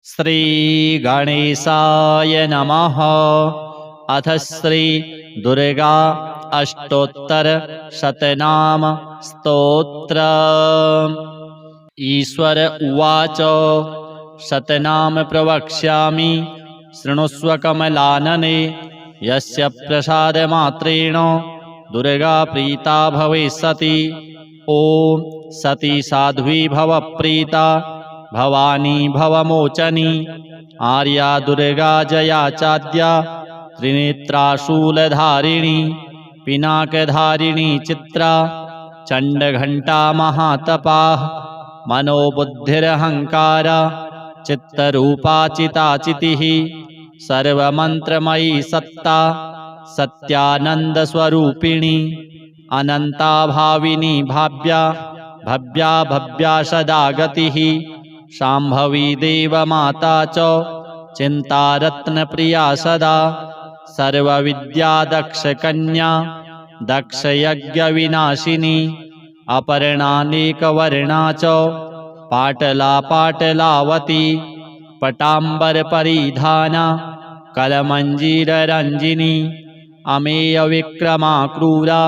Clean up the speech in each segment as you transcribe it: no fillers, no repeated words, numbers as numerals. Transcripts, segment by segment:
श्री गणेशाय नमः। अथ श्री दुर्गा अष्टोत्तर शतनाम स्तोत्र। ईश्वर उवाच शतनाम प्रवक्ष्यामि शृणुष्व कमलानने। यस्य प्रसादमात्रेण दुर्गा प्रीता भविष्यति। ॐ सती साध्वी भव प्रीता भवानी भवमोचनी। आर्या दुर्गा जया चाद्या त्रिनेत्रा शूलधारिणी पिनाकधारिणी चित्रा चण्डघण्टा महातपाः मनोबुद्धिरहङ्कार चित्तरूपा चिताचितिः सर्वमन्त्रमयी सत्ता सत्यानन्दस्वरूपिणी अनन्ता भाविनी भाव्या भव्या भव्या सदा गतिः शाम्भवी देवमाता च चिन्तारत्नप्रिया सदा सर्वविद्यादक्षकन्या दक्षयज्ञविनाशिनी अपर्णानेकवर्णा च पाटला पाटलावती पटाम्बरपरिधाना कलमञ्जीररञ्जिनी अमेयविक्रमा क्रूरा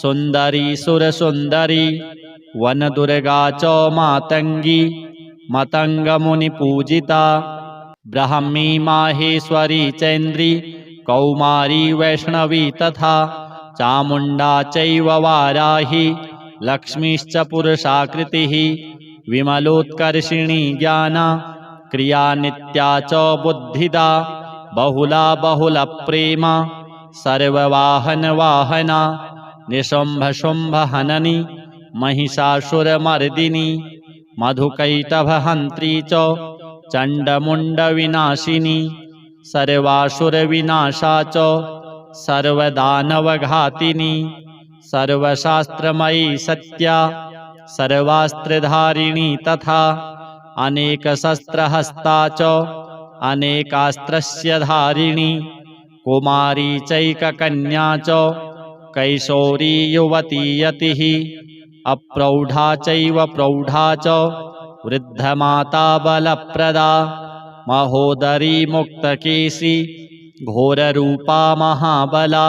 सुन्दरी सुरसुन्दरी वनदुर्गा च मातङ्गी मतङ्गमुनिपूजिता ब्राह्मी माहेश्वरी चैन्द्री कौमारी वैष्णवी तथा चामुण्डा चैव वाराही लक्ष्मीश्च पुरुषाकृतिः विमलोत्कर्षिणी ज्ञाना क्रिया नित्या च बुद्धिदा बहुला बहुलप्रेमा सर्ववाहनवाहना निशुम्भशुम्भहननी महिषासुरमर्दिनी मधुकैटभहन्त्री च चण्डमुण्डविनाशिनी सर्वासुरविनाशा च सर्वदानवघातिनी सर्वशास्त्रमयी सत्या सर्वास्त्रधारिणी तथा अनेकशस्त्रहस्ता च अनेकास्त्रस्य धारिणी कुमारी चैककन्या च कैशोरी युवती यतिः अप्रौढा चैव प्रौढा च वृद्धमाता बलप्रदा महोदरी मुक्तकेशी घोररूपा महाबला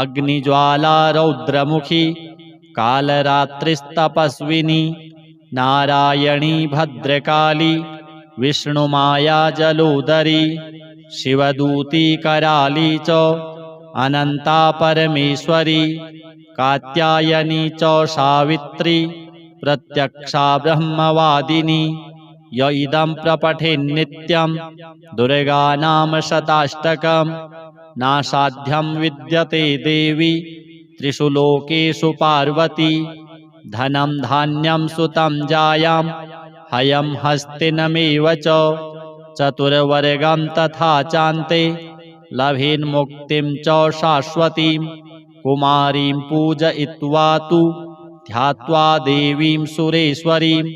अग्निज्वाला रौद्रमुखी कालरात्रिस्तपस्विनी नारायणी भद्रकाली विष्णुमाया जलोदरी शिवदूती कराली च अनन्ता परमेश्वरी कात्यायनी च सावित्री प्रत्यक्षा ब्रह्मवादिनी य इदं प्रपठेन्नित्यं दुर्गानाम शताष्टकं नासाध्यं विद्यते देवी त्रिषु लोकेषु पार्वती धनं धान्यं सुतं जायां हयं हस्तिनमेव च चतुर्वर्गं तथा चान्ते लभेन्मुक्तिं च शाश्वतीं कुमारीं पूजयित्वा तु ध्यात्वा देवीं सुरेश्वरीं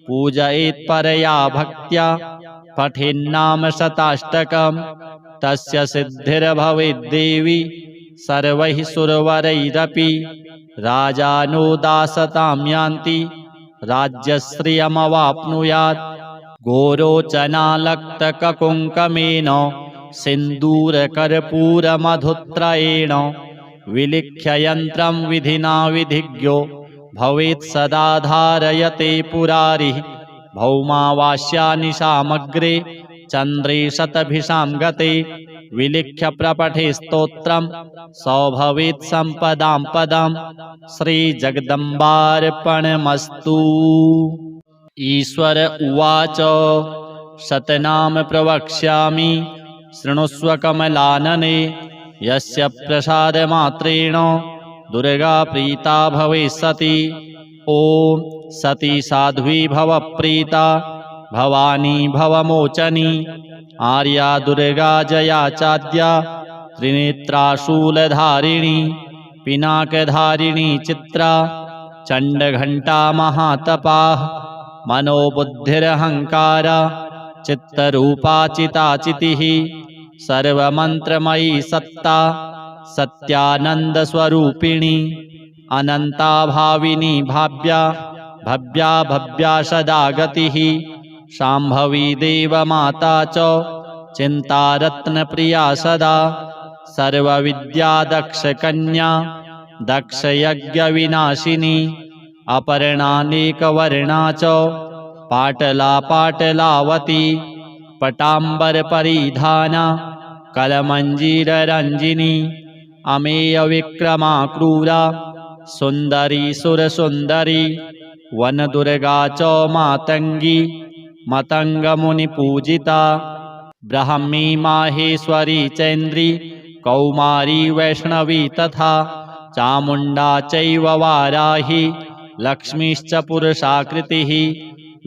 पूजयेत्परया भक्त्या पठेन्नाम शताष्टकं तस्य सिद्धिर्भवेद्देवी सर्वैः सुरवरैरपि राजानो दासतां यान्ति राज्यश्रियमवाप्नुयात् गोरोचनालक्तककुङ्कमेन सिन्दूरकर्पूरमधुत्रयेण विलिख्य यन्त्रं विधिना विधिज्ञो भवेत् सदा धारयते पुरारिः भौमावास्यानिशामग्रे चन्द्रे शतभिषां गते विलिख्य प्रपठे स्तोत्रं स भवेत् सम्पदां पदं श्रीजगदम्बार्पणमस्तु। ईश्वर उवाच शतनाम प्रवक्ष्यामि शृणुष्व कमलानने। यस्य प्रसादमात्रेण दुर्गा प्रीता भविष्यति। ॐ सती साध्वी भव प्रीता भवानी भवमोचनी। आर्या दुर्गा जया चाद्या त्रिनेत्रा शूलधारिणी पिनाकधारिणी चित्रा चण्डघण्टा महातपाः मनोबुद्धिरहङ्कार चित्तरूपा चिताचितिः सर्वमन्त्रमयी सत्ता सत्यानन्दस्वरूपिणी अनन्ता भाविनी भाव्या भव्या भव्या सदा गतिः शाम्भवी देवमाता च चिन्तारत्नप्रिया सदा सर्वविद्यादक्षकन्या दक्षयज्ञविनाशिनी अपर्णानेकवर्णा च पाटला पाटलावती पटाम्बरपरिधाना कलमञ्जीररञ्जिनी अमेयविक्रमा क्रूरा सुन्दरी सुरसुन्दरी वनदुर्गा च मातङ्गी मतङ्गमुनिपूजिता ब्राह्मी माहेश्वरी चैन्द्री कौमारी वैष्णवी तथा चामुण्डा चैव वाराही लक्ष्मीश्च पुरुषाकृतिः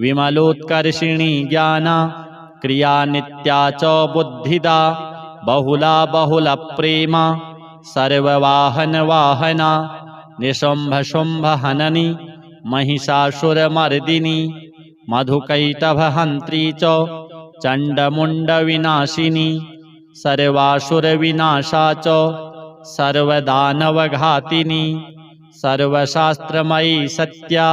विमलोत्कर्षिणी ज्ञाना क्रिया नित्या च बुद्धिदा बहुला बहुलप्रेमा सर्ववाहनवाहना निशुम्भशुम्भहननी महिषासुरमर्दिनी मधुकैटभहन्त्री च चण्डमुण्डविनाशिनी सर्वासुरविनाशा च सर्वदानवघातिनी सर्वशास्त्रमयी सत्या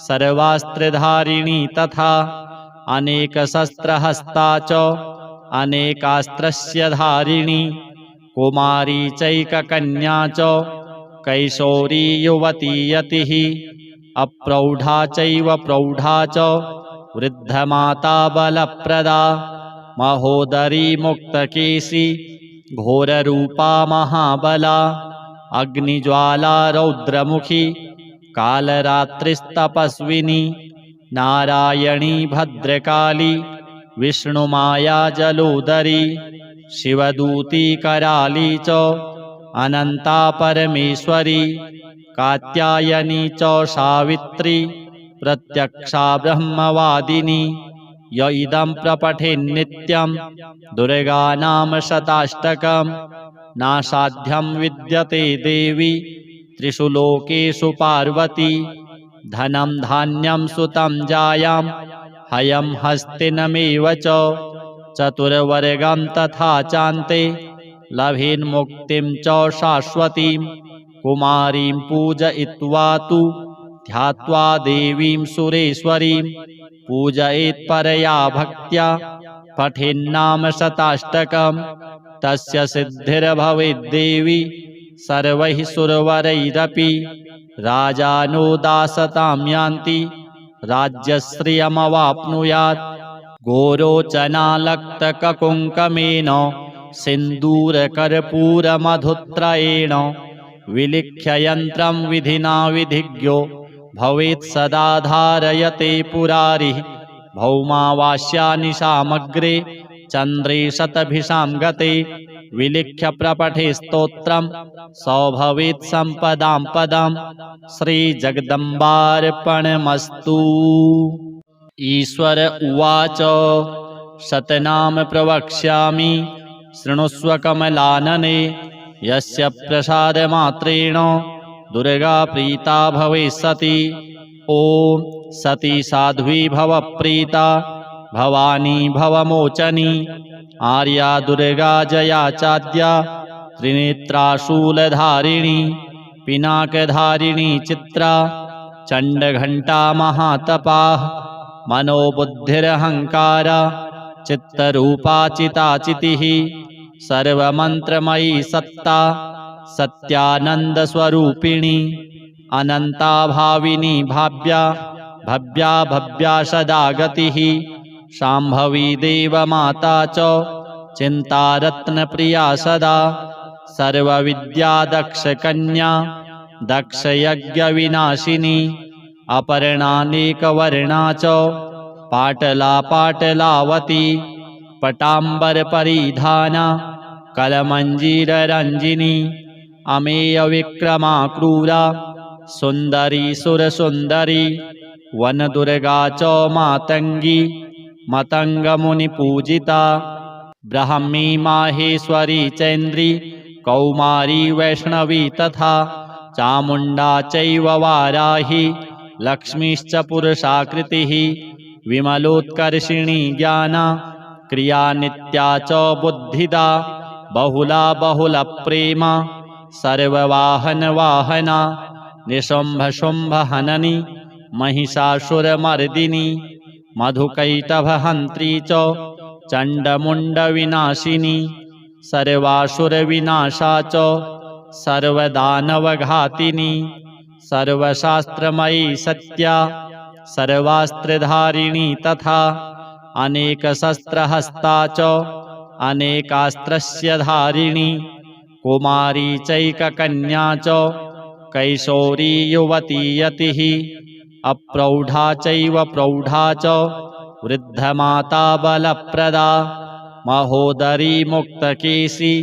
सर्वास्त्रधारिणी तथा अनेकशस्त्रहस्ता च अनेकास्त्रस्य धारिणी कुमारी चैककन्या च कैशोरी युवती यतिः अप्रौढा चैव प्रौढा च वृद्धमाता बलप्रदा महोदरी मुक्तकेशी घोररूपा महाबला अग्निज्वाला रौद्रमुखी कालरात्रिस्तपस्विनी नारायणी भद्रकाली विष्णुमाया जलोदरी शिवदूती कराली च अनन्ता परमेश्वरी कात्यायनी च सावित्री प्रत्यक्षा ब्रह्मवादिनी य इदं प्रपठेन्नित्यं दुर्गानाम शताष्टकं नासाध्यं विद्यते देवी त्रिषु लोकेषु पार्वती धनं धान्यं सुतं जायां हयं हस्तिनमेव च चतुर्वर्गं तथा चान्ते लभेन्मुक्तिं च शाश्वतीं कुमारीं पूजयित्वा तु ध्यात्वा देवीं सुरेश्वरीं पूजयेत्परया भक्त्या पठेन्नाम शताष्टकं तस्य सिद्धिर्भवेद्देवी सर्वैः सुरवरैरपि राजानो दासतां यान्ति राज्यश्रियमवाप्नुयात् गोरोचनालक्तककुङ्कमेन सिन्दूरकर्पूरमधुत्रयेण विलिख्य यन्त्रं विधिना विधिज्ञो भवेत् सदा धारयते पुरारिः भौमावास्यानिशामग्रे चन्द्रे शतभिषां गते विलिख्य प्रपठे स्तोत्रं स भवेत् सम्पदां पदं श्रीजगदम्बार्पणमस्तु। ईश्वर उवाच शतनाम प्रवक्ष्यामि शृणुष्व कमलानने यस्य प्रसादमात्रेण दुर्गा प्रीता भवेत्सति ॐ सती साध्वी भवप्रीता भवानी भवमोचनी आर्या दुर्गा जया चाद्या त्रिनेत्राशूलधारिणी पिनाकधारिणी चित्रा चण्डघण्टा महातपाः मनोबुद्धिरहङ्कारा चित्तरूपा चिताचितिः सर्वमन्त्रमयी सत्ता सत्यानन्दस्वरूपिणी अनन्ता भाविनी भाव्या भव्या भव्या सदा गतिः शाम्भवी देवमाता च चिन्तारत्नप्रिया सदा सर्वविद्यादक्षकन्या दक्षयज्ञविनाशिनी अपर्णानेकवर्णा च पाटला पाटलावती पटाम्बरपरिधाना कलमञ्जीररञ्जिनी अमेयविक्रमा क्रूरा सुन्दरी सुरसुन्दरी वनदुर्गा च मातङ्गी मतङ्गमुनिपूजिता ब्राह्मी माहेश्वरी चैन्द्री कौमारी वैष्णवी तथा चामुण्डा चैव वाराही लक्ष्मीश्च पुरुषाकृतिः विमलोत्कर्षिणी ज्ञाना क्रिया नित्या च बुद्धिदा बहुला बहुलप्रेमा सर्ववाहनवाहना निशुम्भशुम्भहननी महिषासुरमर्दिनी मधुकैटभहन्त्री च चण्डमुण्डविनाशिनी सर्वासुरविनाशा च सर्वदानवघातिनी सर्वशास्त्रमयी सत्या सर्वास्त्रधारिणी तथा अनेकशस्त्रहस्ता च अनेकास्त्रस्य धारिणी कुमारी चैककन्या च कैशोरी युवती यतिः अप्रौढा चैव प्रौढा च वृद्धमाता बलप्रदा महोदरी मुक्तकेशी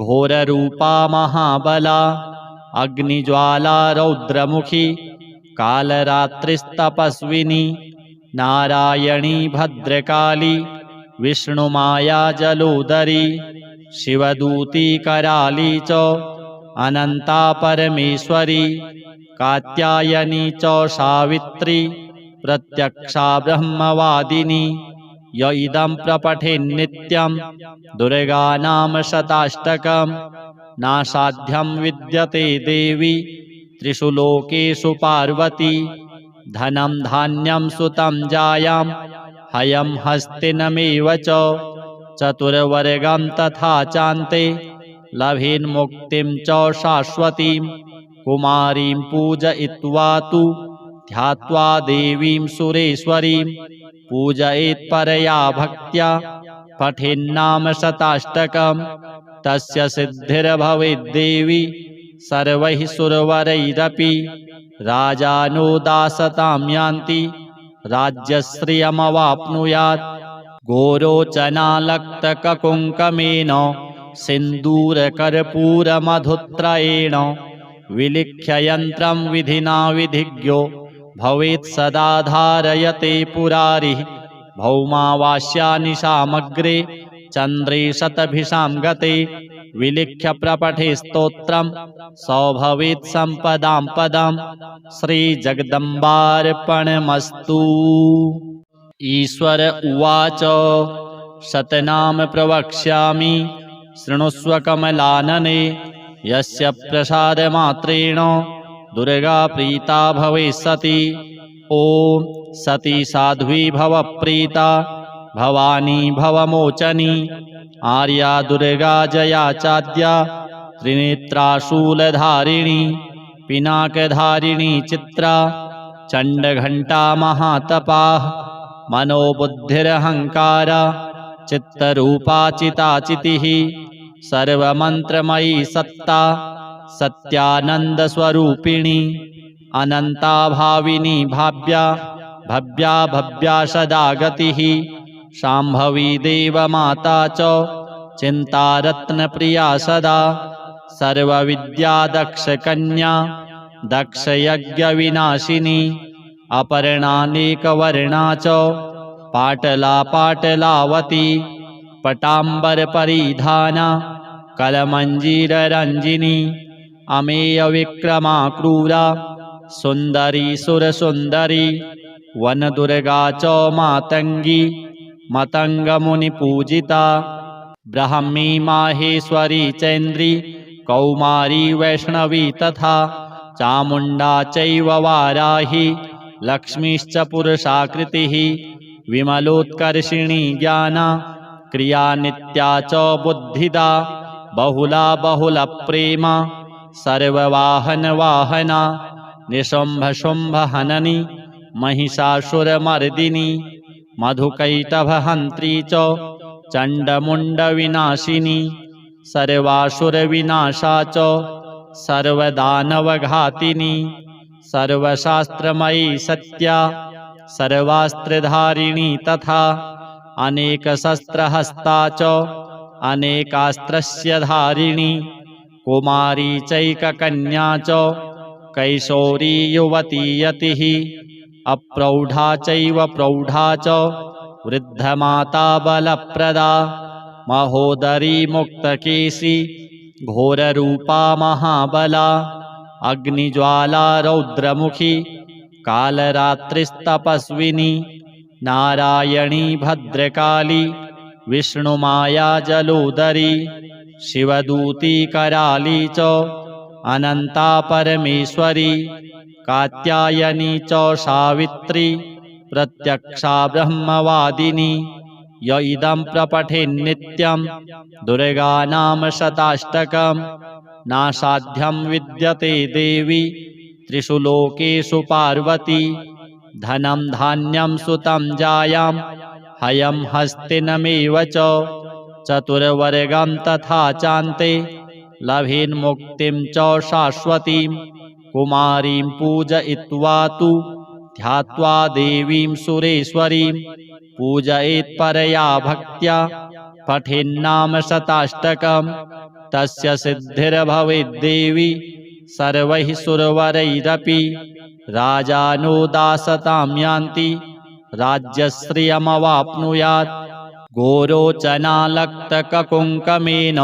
घोररूपा महाबला अग्निज्वाला रौद्रमुखी कालरात्रिस्तपस्विनी नारायणी भद्रकाली विष्णुमाया जलोदरी शिवदूती कराली च अनंता परमेश्वरी कात्यायनी च सावित्री प्रत्यक्षा ब्रह्मवादिनी य इदं प्रपठेन्नित्यं दुर्गानाम शताष्टकं नासाध्यं विद्यते देवी त्रिषु लोकेषु पार्वती धनं धान्यं सुतं जायां हयं हस्तिनमेव च चतुर्वर्गं तथा चान्ते लभेन्मुक्तिं च शाश्वतीं कुमारीं पूजयित्वा तु ध्यात्वा देवीं सुरेश्वरीं पूजयेत्परया भक्त्या पठेन्नाम शताष्टकं तस्य सिद्धिर्भवेद्देवी सर्वैः सुरवरैरपि राजानो दासतां यान्ति राज्यश्रियमवाप्नुयात् गोरोचनालक्तककुङ्कमेन सिन्दूरकर्पूरमधुत्रयेण विलिख्य यन्त्रं विधिना विधिज्ञो भवेत् सदा धारयते पुरारिः भौमावास्यानि सामग्रे चन्द्रे शतभिषां गते विलिख्य प्रपठे स्तोत्रं स भवेत् सम्पदां पदं श्रीजगदम्बार्पणमस्तु। ईश्वर उवाच शतनाम प्रवक्ष्यामि शृणुष्व कमलानने यस्य प्रसादमात्रेण दुर्गा प्रीता भवेत्सती ॐ सती साध्वी भव प्रीता भवानी भवमोचनी आर्या दुर्गा जया चाद्या त्रिनेत्राशूलधारिणी पिनाकधारिणी चित्रा चण्डघण्टा महातपाः मनोबुद्धिरहङ्कारा चित्तरूपा चिताचितिः सर्वमन्त्रमयी सत्ता सत्यानन्दस्वरूपिणी अनन्ता भाविनी भाव्या भव्या भव्या सदा गतिः शाम्भवी देवमाता च चिन्तारत्नप्रिया सदा सर्वविद्या दक्षकन्या दक्षयज्ञविनाशिनी अपर्णानेकवर्णा च पाटला पाटलावती पटाम्बरपरिधाना कलमञ्जीररञ्जिनी अमेयविक्रमा क्रूरा सुन्दरी सुरसुन्दरी वनदुर्गा च मातङ्गी मतङ्गमुनिपूजिता ब्राह्मी माहेश्वरी चैन्द्री कौमारी वैष्णवी तथा चामुण्डा चैव वाराही लक्ष्मीश्च पुरुषाकृतिः विमलोत्कर्षिणी ज्ञाना क्रिया नित्या च बुद्धिदा बहुला बहुलप्रेमा सर्ववाहनवाहना निशुम्भशुम्भहननी महिषासुरमर्दिनी मधुकैटभहन्त्री च चण्डमुण्डविनाशिनी सर्वासुरविनाशा च सर्वदानवघातिनी सर्वशास्त्रमयी सत्या सर्वास्त्रधारिणी तथा अनेकशस्त्रहस्ता च अनेकास्त्रस्य धारिणी कुमारी चैककन्या च कैशोरी युवती यतिः अप्रौढा चैव प्रौढा च वृद्धमाता बलप्रदा महोदरी मुक्तकेशी घोररूपा महाबला अग्निज्वाला रौद्रमुखी कालरात्रिस्तपस्विनी नारायणी भद्रकाली विष्णुमाया जलोदरी शिवदूती कराली च अनंता परमेश्वरी कात्यायनी च सावित्री प्रत्यक्षा ब्रह्मवादिनी य इदं प्रपठेन्नित्यं दुर्गानाम शताष्टकं नासाध्यं विद्यते देवी त्रिषु लोकेषु पार्वती धनं धान्यं सुतं जायां हयं हस्तिनमेव च चतुर्वर्गं तथा चान्ते लभेन्मुक्तिं च शाश्वतीं कुमारीं पूजयित्वा तु ध्यात्वा देवीं सुरेश्वरीं पूजयेत्परया भक्त्या पठेन्नाम शताष्टकं तस्य सिद्धिर्भवेद्देवी सर्वैः सुरवरैरपि राजानो दासतां यान्ति राज्यश्रियमवाप्नुयात् गोरोचनालक्तककुङ्कमेन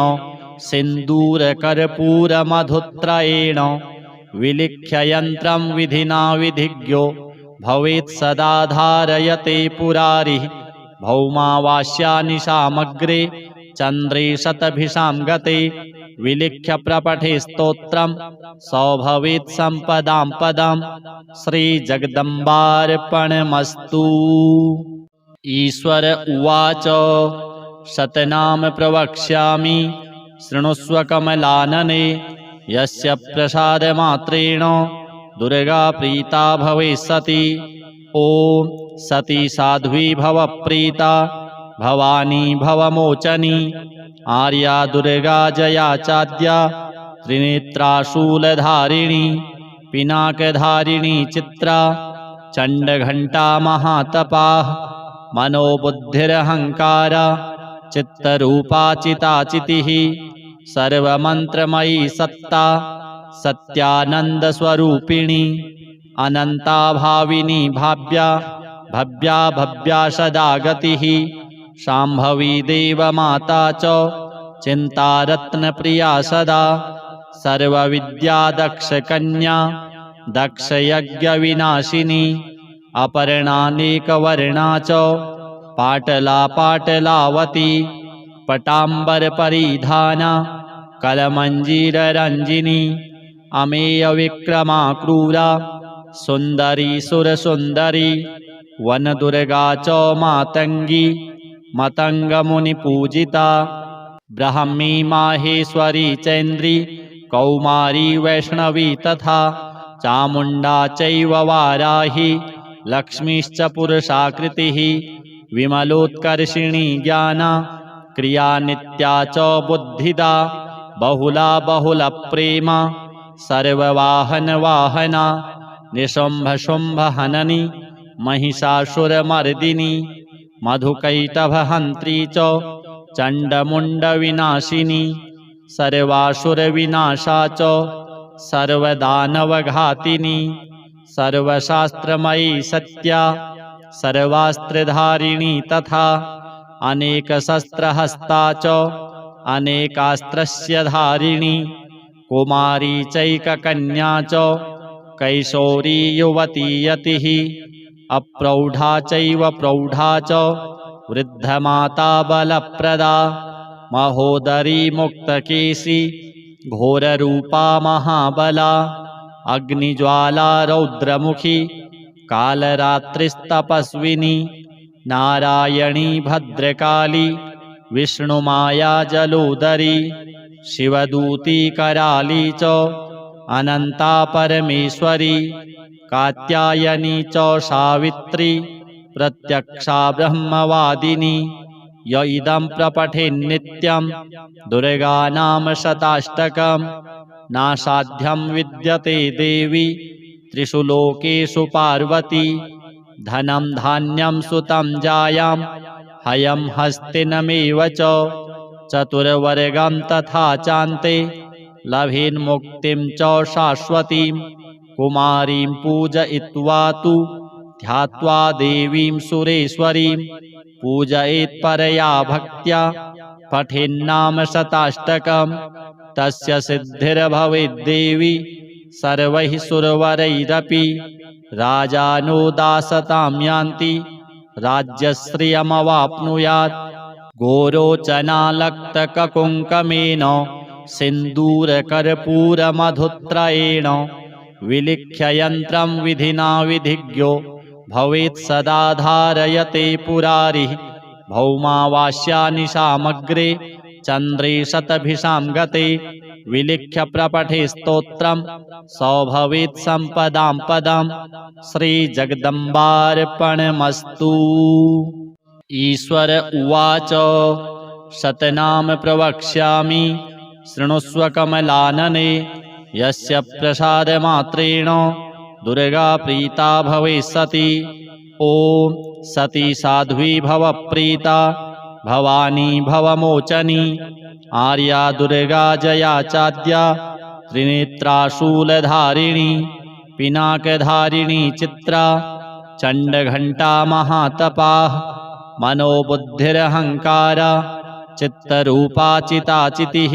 सिन्दूरकर्पूरमधुत्रयेण विलिख्य यन्त्रं विधिना विधिज्ञो भवेत् सदा धारयते पुरारिः भौमावास्यानिशामग्रे चन्द्रे शतभिषां गते विलिख्य प्रपठे स्तोत्रं स भवेत् सम्पदां पदं श्रीजगदम्बार्पणमस्तु। ईश्वर उवाच शतनाम प्रवक्ष्यामि शृणुष्व कमलानने यस्य प्रसादमात्रेण दुर्गा प्रीता भवेत् सती। ॐ सती साध्वी भव प्रीता भवानी भवमोचनी आर्या दुर्गा जया चाद्या त्रिनेत्रा शूलधारिणी पिनाकधारिणी चित्रा चण्डघण्टा महातपाः मनोबुद्धिरहङ्कारा चित्तरूपा चिताचितिः सर्वमन्त्रमयी सत्ता सत्यानन्दस्वरूपिणी अनन्ता भाविनी भाव्या भव्या भव्या सदा गतिः शाम्भवी देवमाता च चिन्तारत्नप्रिया सदा सर्वविद्यादक्षकन्या दक्षयज्ञविनाशिनी अपर्णानेकवर्णा च पाटला पाटलावती पटाम्बरपरिधाना कलमञ्जीररञ्जिनी अमेयविक्रमा क्रूरा सुन्दरी सुरसुन्दरी वनदुर्गा च मातङ्गी मतङ्गमुनिपूजिता ब्राह्मी माहेश्वरी चैन्द्री कौमारी वैष्णवी तथा चामुण्डा चैव वाराही लक्ष्मीश्च पुरुषाकृतिः विमलोत्कर्षिणी ज्ञाना क्रिया नित्या च बुद्धिदा बहुला बहुलप्रेमा सर्ववाहनवाहना निशुम्भशुम्भहननी महिषासुरमर्दिनी मधुकैटभहन्त्री च चण्डमुण्डविनाशिनी सर्वासुरविनाशा च सर्वदानवघातिनी सर्वशास्त्रमयी सत्या सर्वास्त्रधारिणी तथा अनेकशस्त्रहस्ता च अनेकास्त्रस्य धारिणी कुमारी चैककन्या च कैशोरी युवती यतिः अप्रौढा चैव प्रौढा च वृद्धमाता बलप्रदा महोदरी मुक्तकेशी घोररूपा महाबला अग्निज्वाला रौद्रमुखी कालरात्रिस्तपस्विनी नारायणी भद्रकाली विष्णुमाया जलोदरी शिवदूती कराली च अनन्ता परमेश्वरी कात्यायनी च सावित्री प्रत्यक्षा ब्रह्मवादिनी य इदं प्रपठेन्नित्यं दुर्गानाम शताष्टकं नासाध्यं विद्यते देवी त्रिषु लोकेषु पार्वती धनं धान्यं सुतं जायां हयं हस्तिनमेव च चतुर्वर्गं तथा चान्ते लभेन्मुक्तिं च शाश्वतीं कुमारीं पूजयित्वा तु ध्यात्वा देवीं सुरेश्वरीं पूजयेत्परया भक्त्या पठेन्नाम शताष्टकं तस्य सिद्धिर्भवेद्देवी सर्वैः सुरवरैरपि राजानो दासतां यान्ति राज्यश्रियमवाप्नुयात् गोरोचनालक्तककुङ्कमेन सिन्दूरकर्पूरमधुत्रयेण विलिख्य यन्त्रं विधिना विधिज्ञो भवेत् सदा धारयते पुरारिः भौमावास्यानिशामग्रे चन्द्रे शतभिषां गते विलिख्य प्रपठे स्तोत्रं सौ भवेत् सम्पदां पदं श्रीजगदम्बार्पणमस्तु। ईश्वर उवाच शतनाम प्रवक्ष्यामि शृणुष्व कमलानने यस्य प्रसादमात्रेण दुर्गा प्रीता भवेत्सती। ॐ सती साध्वी भव प्रीता भवानी भवमोचनी आर्या दुर्गा जया चाद्या त्रिनेत्रा शूलधारिणी पिनाकधारिणी चित्रा चण्डघण्टा महातपाः मनोबुद्धिरहङ्कार चित्तरूपा चिताचितिः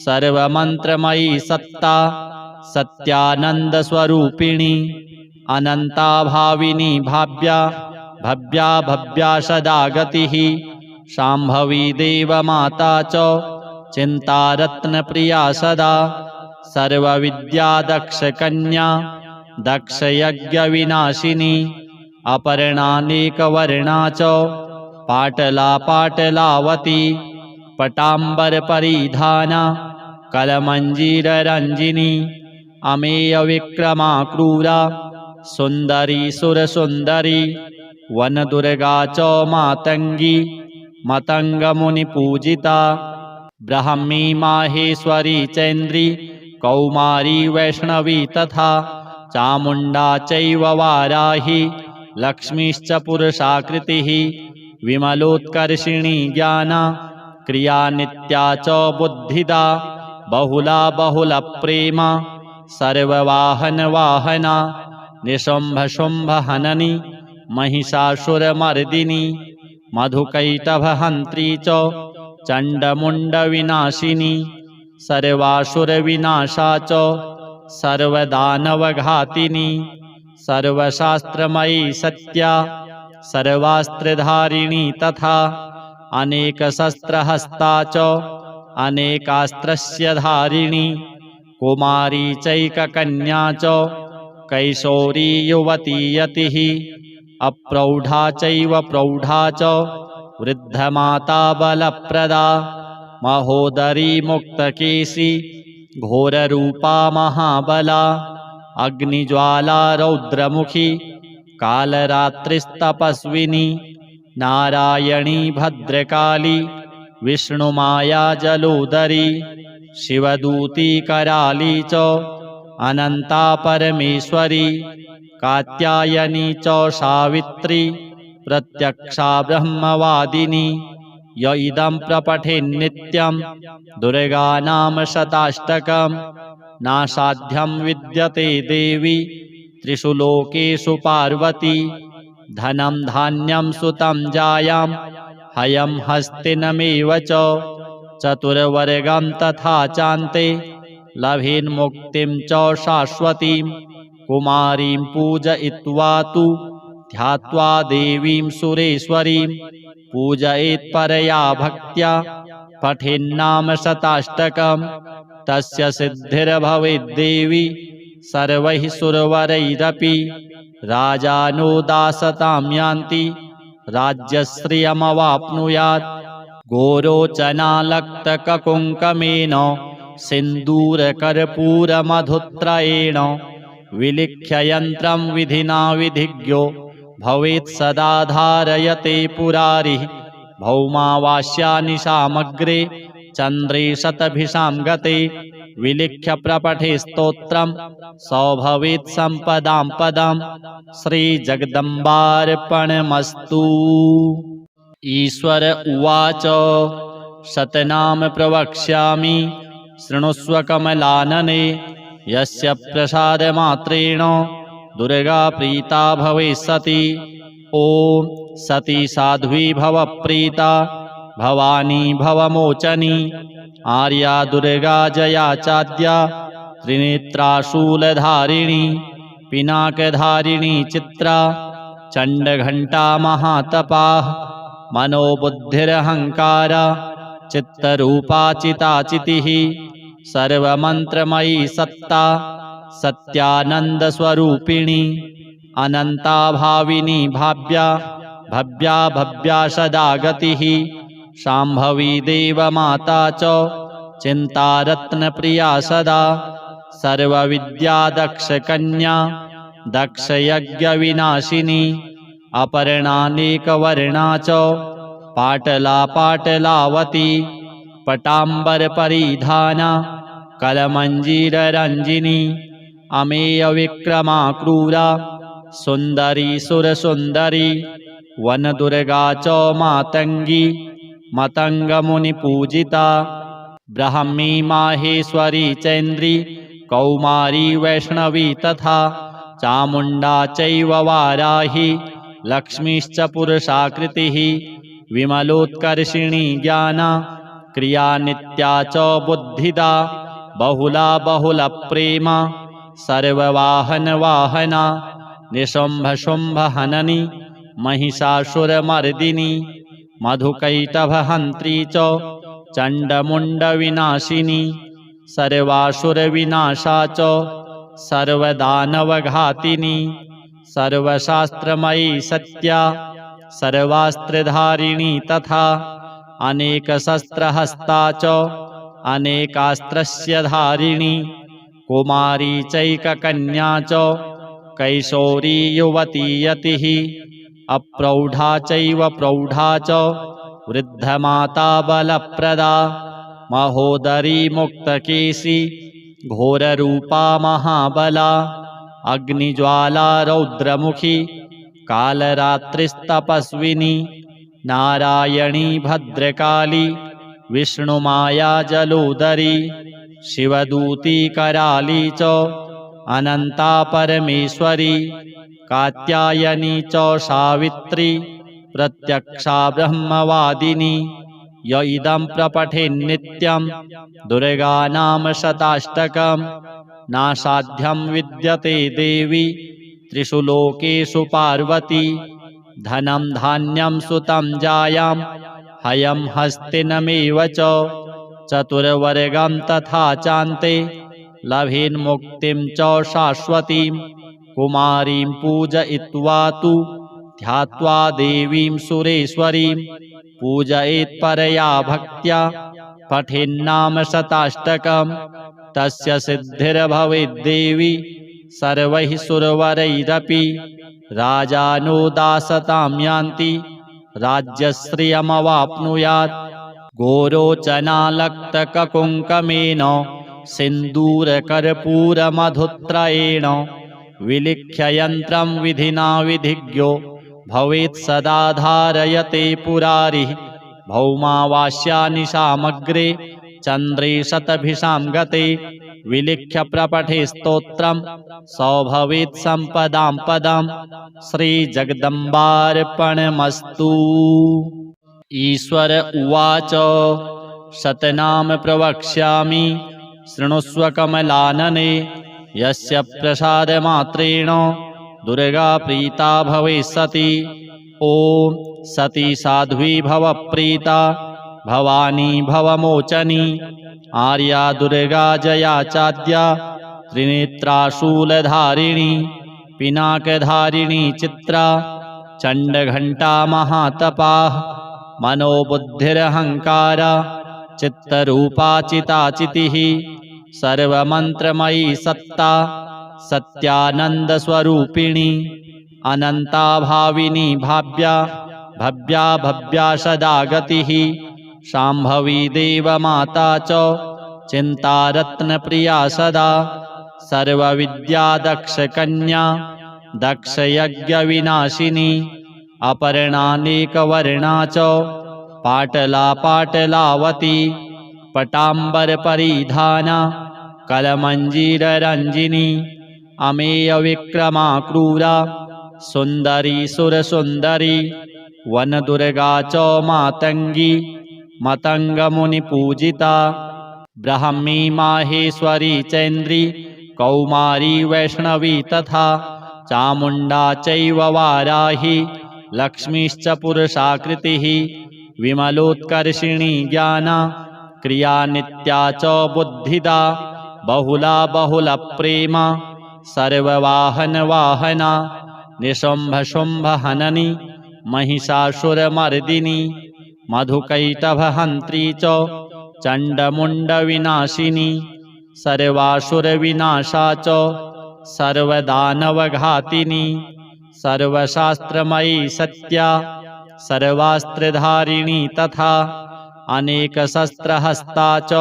सर्वमन्त्रमयी सत्ता सत्यानन्दस्वरूपिणी अनन्ता भाविनी भाव्या भव्या भव्या सदा गतिः शाम्भवी देवमाता च चिन्तारत्नप्रिया सदा सर्वविद्यादक्षकन्या दक्षयज्ञविनाशिनी अपर्णानेकवर्णा च पाटला पाटलावती पटाम्बरपरिधाना कलमञ्जीररञ्जिनी अमेयविक्रमा क्रूरा सुन्दरी सुरसुन्दरी वनदुर्गा च मातङ्गी मतङ्गमुनिपूजिता ब्राह्मी माहेश्वरी चैन्द्री कौमारी वैष्णवी तथा चामुण्डा चैव वाराही लक्ष्मीश्च पुरुषाकृतिः विमलोत्कर्षिणी ज्ञाना क्रिया नित्या च बुद्धिदा बहुला बहुलप्रेमा सर्ववाहनवाहना निशुम्भशुम्भहननी महिषासुरमर्दिनी मधुकैटभहन्त्री च चण्डमुण्डविनाशिनी सर्वासुरविनाशा च सर्वदानवघातिनी सर्वशास्त्रमयी सत्या सर्वास्त्रधारिणी तथा अनेकशस्त्रहस्ता च अनेकास्त्रस्य धारिणी कुमारी चैककन्या च कैशोरी युवती यतिः अप्रौढा चैव प्रौढा च वृद्धमाता बलप्रदा महोदरी मुक्तकेशी घोररूपा महाबला अग्निज्वाला रौद्रमुखी कालरात्रिस्तपस्विनी नारायणी भद्रकाली विष्णुमाया जलोदरी शिवदूती कराली च अनन्ता परमेश्वरी कात्यायनी च सावित्री प्रत्यक्षा ब्रह्मवादिनी य इदं प्रपठेन्नित्यं दुर्गानाम शताष्टकं नासाध्यं विद्यते देवी त्रिषु लोकेषु पार्वती धनं धान्यं सुतं जायां हयं हस्तिनमेव च चतुर्वर्गं तथा चान्ते लभेन्मुक्तिं च शाश्वतीं कुमारीं पूजयित्वा तु ध्यात्वा देवीं सुरेश्वरीं पूजयेत्परया भक्त्या पठेन्नाम शताष्टकं तस्य सिद्धिर्भवेद्देवी सर्वैः सुरवरैरपि राजानो दासतां यान्ति राज्यश्रियमवाप्नुयात् गोरोचनालक्तककुङ्कमेन सिन्दूरकर्पूरमधुत्रयेण विलिख्य यन्त्रं विधिना विधिज्ञो भवेत् सदा धारयते पुरारिः भौमावास्यानिशामग्रे चन्द्रे शतभिषां गते विलिख्य प्रपठे स्तोत्रं सौ भवेत् सम्पदां पदं श्रीजगदम्बार्पणमस्तु। ईश्वर उवाच शतनाम प्रवक्ष्यामि शृणुष्व कमलानने यस्य प्रसादमात्रेण दुर्गा प्रीता भवेत्सती। ॐ सती साध्वी भव प्रीता भवानी भवमोचनी आर्या दुर्गा जया चाद्या त्रिनेत्रा शूलधारिणी पिनाकधारिणी चित्रा चण्डघण्टा महातपाः मनोबुद्धिरहङ्कार चित्तरूपा चिताचितिः सर्वमन्त्रमयी सत्ता सत्यानन्दस्वरूपिणी अनन्ता भाविनी भाव्या भव्या भव्या सदा गतिः शाम्भवी देवमाता च चिन्तारत्नप्रिया सदा सर्वविद्या दक्षकन्या दक्षयज्ञविनाशिनी अपर्णानेकवर्णा च पाटला पाटलावती पटाम्बरपरिधाना कलमञ्जीररञ्जिनी अमेयविक्रमा क्रूरा सुन्दरी सुरसुन्दरी वनदुर्गा च मातङ्गी मतङ्गमुनिपूजिता ब्राह्मी माहेश्वरी चैन्द्री कौमारी वैष्णवी तथा चामुण्डा चैव वाराही लक्ष्मीश्च पुरुषाकृतिः विमलोत्कर्षिणी ज्ञाना क्रिया नित्या च बुद्धिदा बहुला बहुलप्रेमा सर्ववाहनवाहना निशुम्भशुम्भहननी महिषासुरमर्दिनी मधुकैटभहन्त्री च चण्डमुण्डविनाशिनी सर्वासुरविनाशा च सर्वदानवघातिनी सर्वशास्त्रमयी सत्या सर्वास्त्रधारिणी तथा अनेकशस्त्रहस्ता च अनेकास्त्रस्य धारिणी कुमारी चैककन्या च कैशोरी युवती यतिः अप्रौढा चैव प्रौढा च वृद्धमाता बलप्रदा महोदरी मुक्तकेशी घोररूपा महाबला अग्निज्वाला रौद्रमुखी कालरात्रिस्तपस्विनी नारायणी भद्रकाली विष्णुमाया जलोदरी शिवदूती कराली च अनन्ता परमेश्वरी कात्यायनी च सावित्री प्रत्यक्षा ब्रह्मवादिनी य इदं प्रपठेन्नित्यं दुर्गानाम शताष्टकं नासाध्यं विद्यते देवी त्रिषु लोकेषु पार्वती धनं धान्यं सुतं जायां हयं हस्तिनमेव च चतुर्वर्गं तथा चान्ते लभेन्मुक्तिं च शाश्वतीं कुमारीं पूजयित्वा तु ध्यात्वा देवीं सुरेश्वरीं पूजयेत्परया भक्त्या पठेन्नाम शताष्टकं तस्य सिद्धिर्भवेद्देवी सर्वैः सुरवरैरपि राजानो दासतां यान्ति राज्यश्रियमवाप्नुयात् गोरोचनालक्तककुङ्कमेन सिन्दूरकर्पूरमधुत्रयेण विलिख्य यन्त्रं विधिना विधिज्ञो भवेत् सदा धारयते पुरारिः भौमावास्यानि सामग्रे चन्द्रे शतभिषां गते विलिख्य प्रपठे स्तोत्रं स भवेत् सम्पदां पदं श्रीजगदम्बार्पणमस्तु। ईश्वर उवाच शतनाम प्रवक्ष्यामि शृणुष्व कमलानने यस्य प्रसादमात्रेण दुर्गा प्रीता भवेत्सति। ॐ सती साध्वी भव प्रीता भवानी भवमोचनी आर्या दुर्गा जया चाद्या त्रिनेत्राशूलधारिणी पिनाकधारिणी चित्रा चण्डघण्टा महातपाः मनोबुद्धिरहङ्कारा चित्तरूपा चिताचितिः सर्वमन्त्रमयी सत्ता सत्यानन्दस्वरूपिणी अनन्ता भाविनी भाव्या भव्या भव्या सदा गतिः शाम्भवी देवमाता च चिन्तारत्नप्रिया सदा सर्वविद्या दक्षकन्या दक्षयज्ञविनाशिनी अपर्णानेकवर्णा च पाटला पाटलावती पटाम्बरपरिधाना कलमञ्जीररञ्जिनी अमेयविक्रमा क्रूरा सुन्दरी सुरसुन्दरी वनदुर्गा च मातङ्गी मतङ्गमुनिपूजिता ब्राह्मी माहेश्वरी चैन्द्री कौमारी वैष्णवी तथा चामुण्डा चैव वाराही लक्ष्मीश्च पुरुषाकृतिः विमलोत्कर्षिणी ज्ञाना क्रिया नित्या च बुद्धिदा बहुला बहुलप्रेमा सर्ववाहनवाहना निशुम्भशुम्भहननी महिषासुरमर्दिनी मधुकैटभहन्त्री च चण्डमुण्डविनाशिनी सर्वासुरविनाशा च सर्वदानवघातिनी सर्वशास्त्रमयी सत्या सर्वास्त्रधारिणी तथा अनेकशस्त्रहस्ता च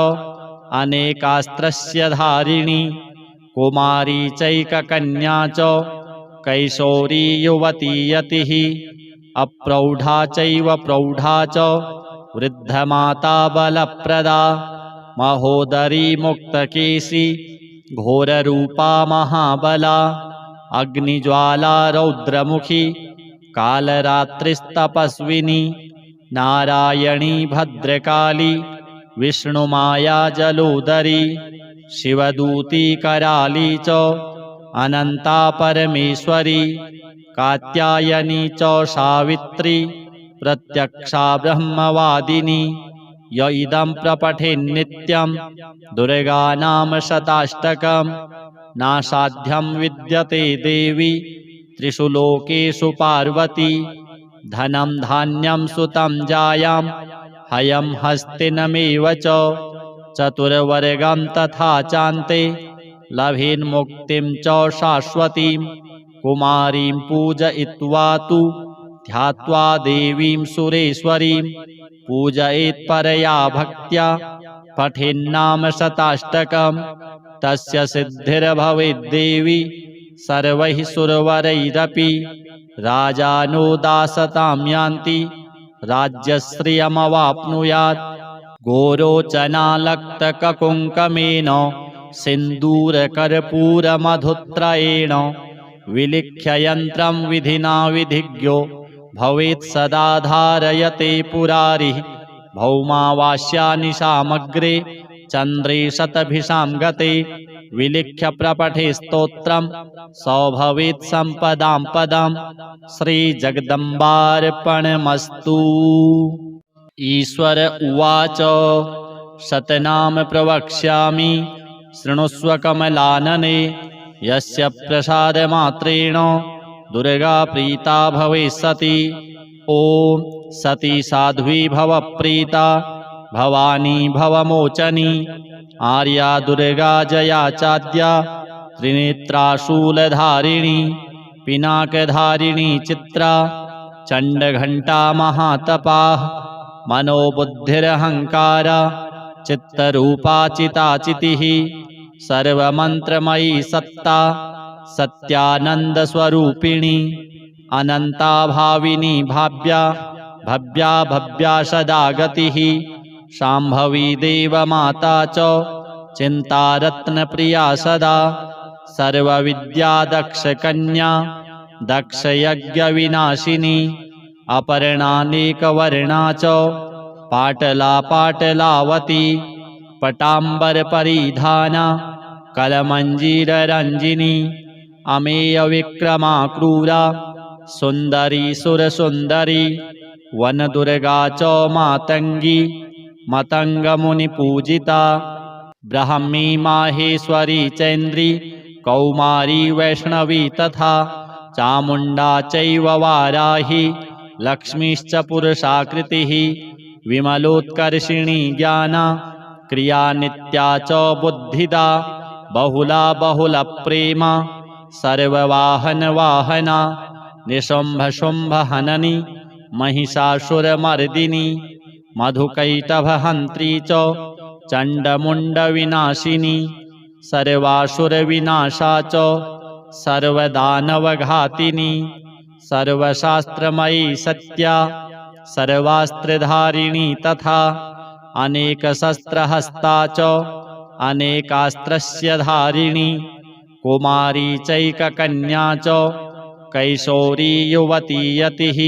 अनेकास्त्रस्य धारिणी कुमारी चैककन्या च कैशोरी युवती यतिः अप्रौढा चैव प्रौढा च वृद्धमाता बलप्रदा महोदरी मुक्तकेशी घोररूपा महाबला अग्निज्वाला रौद्रमुखी कालरात्रिस्तपस्विनी नारायणी भद्रकाली विष्णुमाया जलोदरी शिवदूती कराली च अनंता परमेश्वरी कात्यायनी च सावित्री प्रत्यक्षा ब्रह्मवादिनी य इदं प्रपठेन्नित्यं दुर्गानाम शताष्टकं नासाध्यं विद्यते देवी त्रिषु लोकेषु पार्वती धनं धान्यं सुतं जायां हयं हस्तिनमेव च चतुर्वर्गं तथा चान्ते लभेन्मुक्तिं च शाश्वतीं कुमारीं पूजयित्वा तु ध्यात्वा देवीं सुरेश्वरीं पूजयेत्परया भक्त्या पठेन्नाम शताष्टकं तस्य सिद्धिर्भवेद्देवी सर्वैः सुरवरैरपि राजानो दासतां यान्ति राज्यश्रियमवाप्नुयात् गोरोचनालक्तककुङ्कमेन सिन्दूरकर्पूरमधुत्रयेण विलिख्य यन्त्रं विधिना विधिज्ञो भवेत् सदा धारयते पुरारिः भौमावास्यानिशामग्रे चन्द्रे शतभिषां गते विलिख्य प्रपठे स्तोत्रं स भवेत् सम्पदां पदं श्रीजगदम्बार्पणमस्तु। ईश्वर उवाच शतनाम प्रवक्ष्यामि शृणुष्व कमलानने यस्य प्रसादमात्रेण दुर्गा प्रीता भवेत्सती ॐ सती साध्वी भवप्रीता भवानी भवमोचनी आर्या दुर्गा जया चाद्या त्रिनेत्राशूलधारिणी पिनाकधारिणी चित्रा चण्डघण्टा महातपाः मनोबुद्धिरहङ्कार चित्तरूपा चिताचितिः सर्वमन्त्रमयी सत्ता सत्यानन्दस्वरूपिणी अनन्ता भाविनी भाव्या भव्या भव्या सदा गतिः शाम्भवी देवमाता च चिन्तारत्नप्रिया सदा सर्वविद्या दक्षकन्या दक्षयज्ञविनाशिनी अपर्णानेकवर्णा च पाटला पाटलावती पटाम्बरपरिधाना कलमञ्जीररञ्जिनी अमेयविक्रमा क्रूरा सुन्दरी सुरसुन्दरी वनदुर्गा च मातङ्गी मतङ्गमुनिपूजिता ब्राह्मी माहेश्वरी चैन्द्री कौमारी वैष्णवी तथा चामुण्डा चैव वाराही लक्ष्मीश्च पुरुषाकृतिः विमलोत्कर्षिणी ज्ञाना क्रिया नित्या च बुद्धिदा बहुला बहुलप्रेमा सर्ववाहनवाहना निशुम्भशुम्भहननी महिषासुरमर्दिनी मधुकैटभहन्त्री च चण्डमुण्डविनाशिनी सर्वासुरविनाशा च सर्वदानवघातिनी सर्वशास्त्रमयी सत्या सर्वास्त्रधारिणी तथा अनेकशस्त्रहस्ता च अनेकास्त्रस्य धारिणी कुमारी चैककन्या च कैशोरी युवती यतिः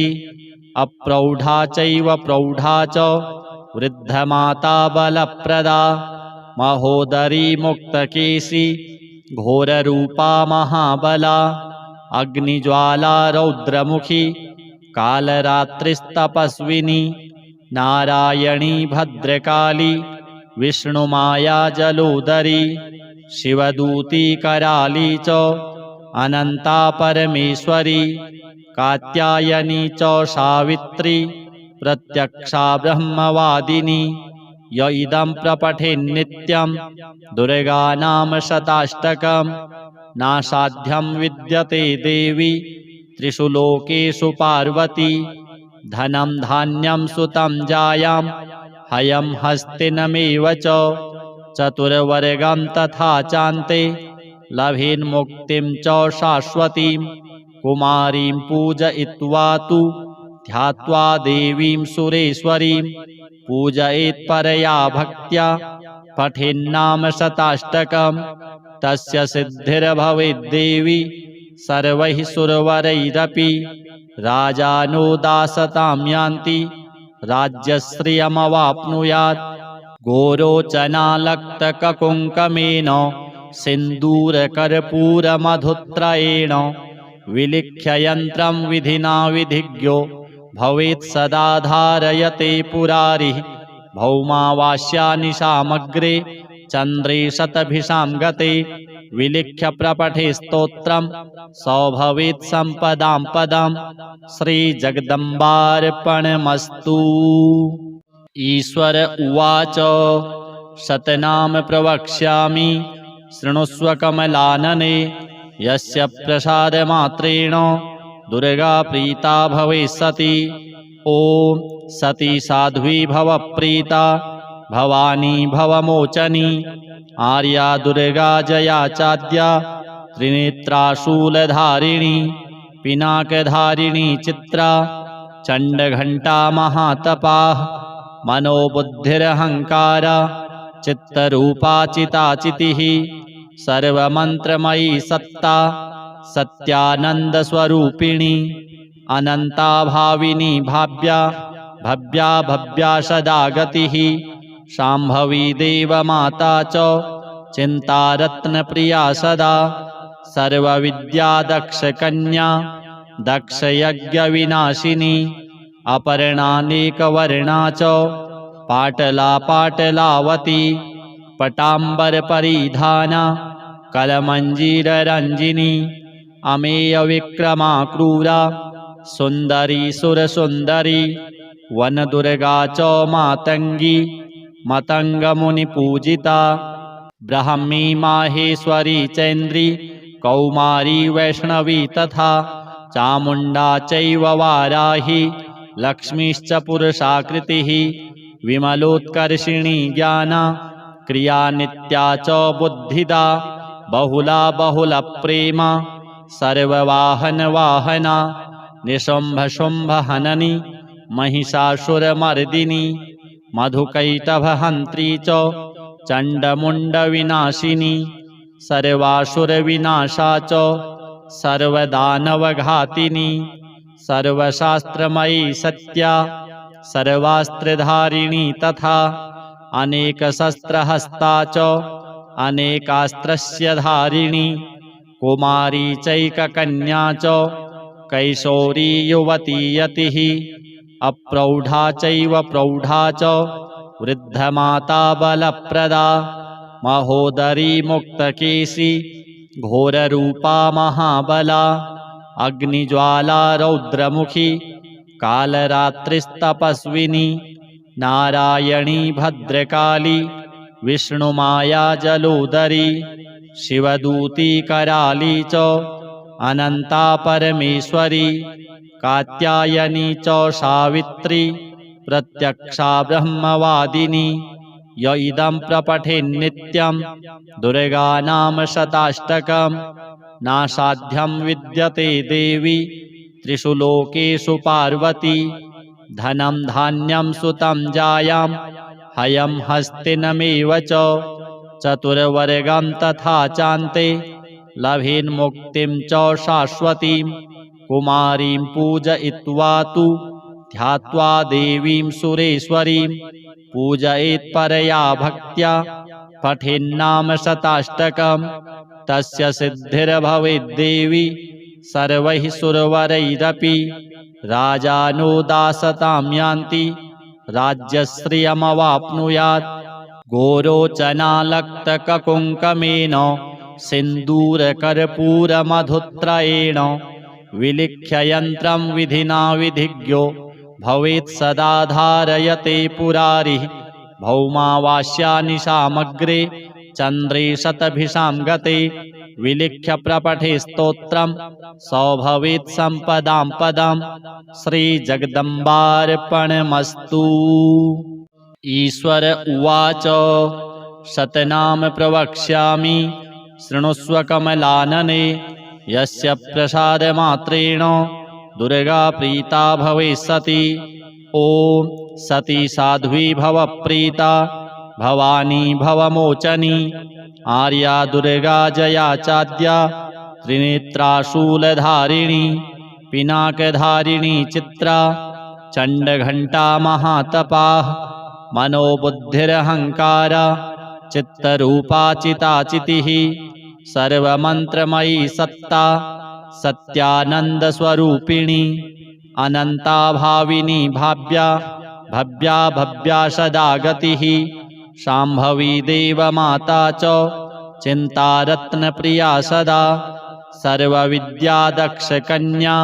अप्रौढा चैव प्रौढा च वृद्धमाता बलप्रदा महोदरी मुक्तकेशी घोररूपा महाबला अग्निज्वाला रौद्रमुखी कालरात्रिस्तपस्विनी नारायणी भद्रकाली विष्णुमाया जलोदरी शिवदूती कराली च अनन्ता परमेश्वरी कात्यायनी च सावित्री प्रत्यक्षा ब्रह्मवादिनी य इदं प्रपठेन्नित्यं दुर्गानाम शताष्टकं नासाध्यं विद्यते देवी त्रिषु लोकेषु पार्वती धनं धान्यं सुतं जायां हयं हस्तिनमेव च चतुर्वर्गं तथा चान्ते लभेन्मुक्तिं च शाश्वतीं कुमारीं पूजयित्वा तु ध्यात्वा देवीं सुरेश्वरीं पूजयेत्परया भक्त्या पठेन्नाम शताष्टकं तस्य सिद्धिर्भवेद्देवी सर्वैः सुरवरैरपि राजानो दासतां यान्ति राज्यश्रियमवाप्नुयात् गोरोचनालक्तककुङ्कमेन सिन्दूरकर्पूरमधुत्रयेण विलिख्य यन्त्रं विधिना विधिज्ञो भवेत् सदा धारयते पुरारिः भौमावास्यानिशामग्रे चन्द्रे शतभिषां गते विलिख्य प्रपठे स्तोत्रं स भवेत् सम्पदां पदं श्रीजगदम्बार्पणमस्तु। ईश्वर उवाच शतनाम प्रवक्ष्यामि शृणुष्व कमलानने यस्य प्रसादमात्रेण दुर्गा प्रीता भवेत्सति। ॐ सती साध्वी भव प्रीता भवानी भवमोचनी आर्या दुर्गा जया चाद्या त्रिनेत्रा शूलधारिणी पिनाकधारिणी चित्रा चण्डघण्टा महातपाः मनोबुद्धिरहङ्कार चित्तरूपा चिताचितिः सर्वमन्त्रमयी सत्ता सत्यानन्दस्वरूपिणी अनन्ता भाविनी भाव्या भव्या भव्या सदा गतिः शाम्भवी देवमाता च चिन्तारत्नप्रिया सदा सर्वविद्या दक्षकन्या दक्षयज्ञविनाशिनी अपर्णानेकवर्णा च पाटला पाटलावती पटाम्बरपरिधाना कलमञ्जीररञ्जिनी अमेयविक्रमा क्रूरा सुन्दरी सुरसुन्दरी वनदुर्गा च मातङ्गी मतङ्गमुनिपूजिता ब्राह्मी माहेश्वरी चैन्द्री कौमारी वैष्णवी तथा चामुण्डा चैव वाराही लक्ष्मीश्च पुरुषाकृतिः विमलोत्कर्षिणी ज्ञाना क्रिया नित्या च बुद्धिदा बहुला बहुलप्रेमा सर्ववाहनवाहना निशुम्भशुम्भहननी महिषासुरमर्दिनी मधुकैटभहन्त्री च चण्डमुण्डविनाशिनी सर्वासुरविनाशा च सर्वदानवघातिनी सर्वशास्त्रमयी सत्या सर्वास्त्रधारिणी तथा अनेकशस्त्रहस्ता च अनेकास्त्रस्य धारिणी कुमारी चैककन्या च कैशोरी युवती यतिः अप्रौढा चैव प्रौढा च वृद्धमाता बलप्रदा महोदरी मुक्तकेशी घोररूपा महाबला अग्निज्वाला रौद्रमुखी कालरात्रिस्तपस्विनी नारायणी भद्रकाली विष्णुमाया जलोदरी शिवदूती कराली च अनन्ता परमेश्वरी कात्यायनी च सावित्री प्रत्यक्षा ब्रह्मवादिनी य इदं प्रपठेन्नित्यं दुर्गानाम शताष्टकं नासाध्यं विद्यते देवी त्रिषु लोकेषु पार्वती धनं धान्यं सुतं जायां हयं हस्तिनमेव च चतुर्वर्गं तथा चान्ते लभेन्मुक्तिं च शाश्वतीं कुमारीं पूजयित्वा तु ध्यात्वा देवीं सुरेश्वरीं पूजयेत्परया भक्त्या पठेन्नाम शताष्टकं तस्य सिद्धिर्भवेद्देवी सर्वैः सुरवरैरपि राजानो दासतां यान्ति राज्यश्रियमवाप्नुयात् गोरोचनालक्तककुङ्कमेन सिन्दूरकर्पूरमधुत्रयेण विलिख्य यन्त्रं विधिना विधिज्ञो भवेत् सदा धारयते पुरारिः भौमावास्यानिशामग्रे चन्द्रे शतभिषां गते विलिख्य प्रपठे स्तोत्रं स भवेत् सम्पदां पदम्। श्रीजगदम्बार्पणमस्तु। ईश्वर उवाच शतनाम प्रवक्ष्यामि शृणुष्व कमलानने यस्य प्रसादमात्रेण दुर्गा प्रीता भवेत्सति। ॐ सती साध्वी भव प्रीता भवानी भवमोचनी आर्या दुर्गा जया चाद्या त्रिनेत्रा शूलधारिणी पिनाकधारिणी चित्रा चण्डघण्टा महातपाः मनोबुद्धिरहङ्कार चित्तरूपा चिताचितिः सर्वमन्त्रमयी सत्ता सत्यानन्दस्वरूपिणी अनन्ता भाविनी भाव्या भव्या भव्या सदा गतिः शाम्भवी देवमाता च चिन्तारत्नप्रिया सदा सर्वविद्यादक्षकन्या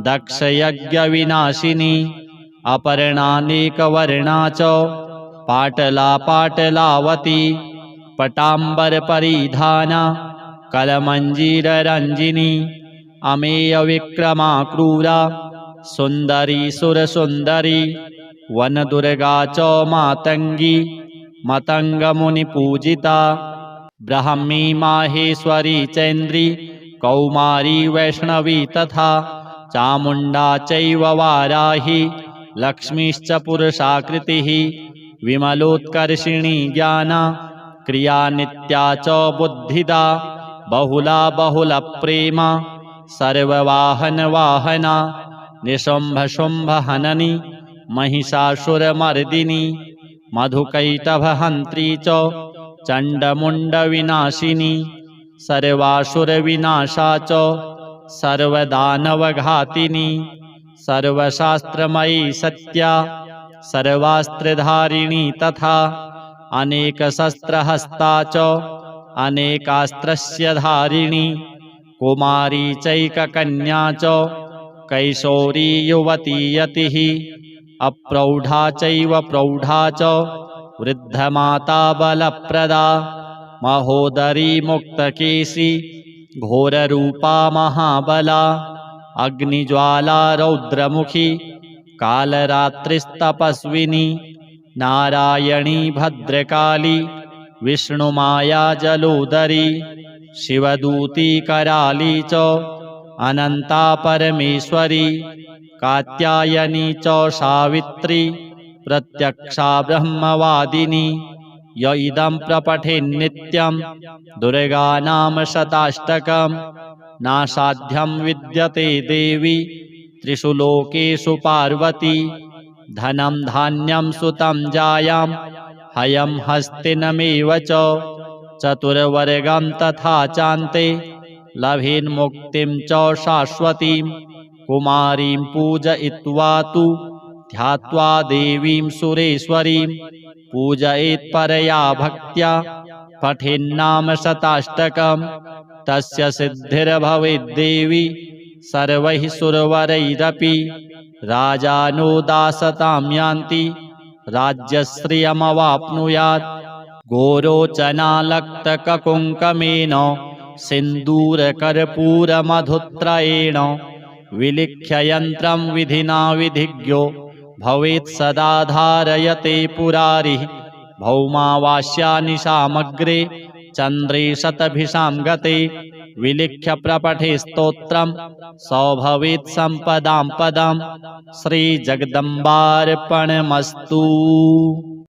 दक्षयज्ञविनाशिनी अपर्णानेकवर्णा च पाटला पाटलावती पटाम्बरपरिधाना कलमञ्जीररञ्जिनी अमेयविक्रमा क्रूरा सुन्दरी सुरसुन्दरी वनदुर्गा च मातङ्गी मतङ्गमुनिपूजिता ब्राह्मी माहेश्वरी चैन्द्री कौमारी वैष्णवी तथा चामुण्डा चैव वाराही लक्ष्मीश्च पुरुषाकृतिः विमलोत्कर्षिणी ज्ञाना क्रिया नित्या च बुद्धिदा बहुला बहुलप्रेमा सर्ववाहनवाहना निशुम्भशुम्भहननी महिषासुरमर्दिनी मधुकैटभहन्त्री च चण्डमुण्डविनाशिनी सर्वासुरविनाशा च सर्वदानवघातिनी सर्वशास्त्रमयी सत्या सर्वास्त्रधारिणी तथा अनेकशस्त्रहस्ता च अनेकास्त्रस्य धारिणी कुमारी चैककन्या च कैशोरी युवती यतिः अप्रौढा चैव प्रौढा च वृद्धमाता बलप्रदा महोदरी मुक्तकेशी घोररूपा महाबला अग्निज्वाला रौद्रमुखी कालरात्रिस्तपस्विनी नारायणी भद्रकाली विष्णुमाया जलोदरी शिवदूती कराली च अनन्ता परमेश्वरी कात्यायनी च सावित्री प्रत्यक्षा ब्रह्मवादिनी य इदं प्रपठेन्नित्यं दुर्गानाम शताष्टकं नासाध्यं विद्यते देवी त्रिषु लोकेषु पार्वती धनं धान्यं सुतं जायां हयं हस्तिनमेव च चतुर्वर्गं तथा चान्ते लभेन्मुक्तिं च शाश्वतीं कुमारीं पूजयित्वा तु ध्यात्वा देवीं सुरेश्वरीं पूजयेत्परया भक्त्या पठेन्नाम शताष्टकं तस्य सिद्धिर्भवेद्देवी सर्वैः सुरवरैरपि राजानो दासतां यान्ति राज्यश्रियमवाप्नुयात् गोरोचनालक्तककुङ्कमेन सिन्दूरकर्पूरमधुत्रयेण विलिख्य यन्त्रं विधिना विधिज्ञो भवेत् सदा धारयते पुरारिः भौमावास्यानिशामग्रे चन्द्रे शतभिषां गते विलिख्य प्रपठे स्तोत्रं स भवेत् सम्पदां पदम्। श्रीजगदम्बार्पणमस्तु।